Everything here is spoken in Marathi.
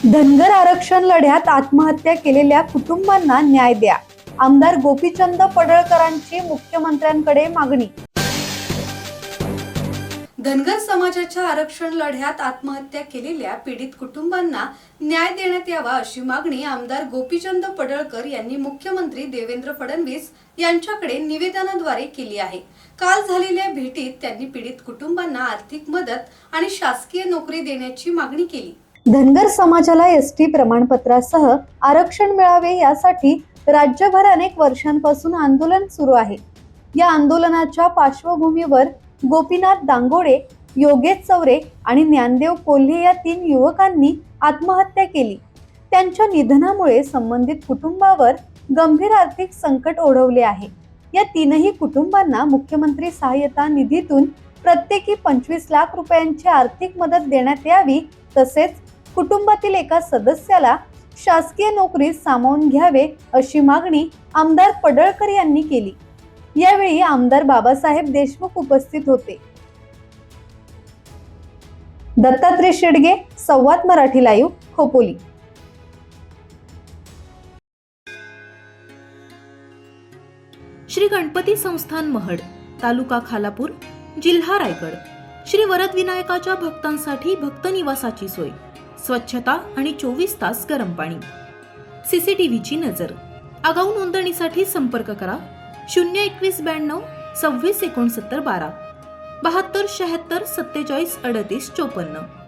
धनगर आरक्षण लढ्यात आत्महत्या केलेल्या कुटुंबांना न्याय द्या. आमदार गोपीचंद पडळकरांची मुख्यमंत्र्यांकडे मागणी. धनगर समाजाच्या आरक्षण लढ्यात आत्महत्या केलेल्या पीडित कुटुंबांना न्याय देण्यात यावा अशी मागणी आमदार गोपीचंद पडळकर यांनी मुख्यमंत्री देवेंद्र फडणवीस यांच्याकडे निवेदनाद्वारे केली आहे. काल झालेल्या भेटीत त्यांनी पीडित कुटुंबांना आर्थिक मदत आणि शासकीय नोकरी देण्याची मागणी केली. धनगर समाजाला एसटी प्रमाणपत्रासह आरक्षण मिळावे यासाठी राज्यभर अनेक वर्षांपासून आंदोलन सुरू आहे. या आंदोलनाच्या पार्श्वभूमीवर गोपीनाथ दांगोडे, योगेश चौरे आणि ज्ञानदेव कोल्हे या 3 युवकांनी आत्महत्या केली. त्यांच्या निधनामुळे संबंधित कुटुंबावर गंभीर आर्थिक संकट ओढवले आहे. या 3ही कुटुंबांना मुख्यमंत्री सहाय्यता निधीतून प्रत्येकी 25 लाख रुपयांची आर्थिक मदत देण्यात यावी. तसेच कुटुंबातील एका सदस्याला शासकीय नोकरीत सामावून घ्यावे अशी मागणी आमदार पडळकर यांनी केली. यावेळी आमदार बाबासाहेब देशमुख उपस्थित होते. दत्तात्रय शेडगे, संवाद मराठी लाईव्ह, खोपोली. श्री गणपती संस्थान महड, तालुका खालापूर, जिल्हा रायगड. श्री वरद विनायकाच्या भक्तांसाठी भक्त निवासाची सोय, स्वच्छता आणि 24 तास गरम पाणी. सीसीटीव्हीची नजर. आगाऊ नोंदणीसाठी संपर्क करा 02192 26 69 12 72 76 47 38 54.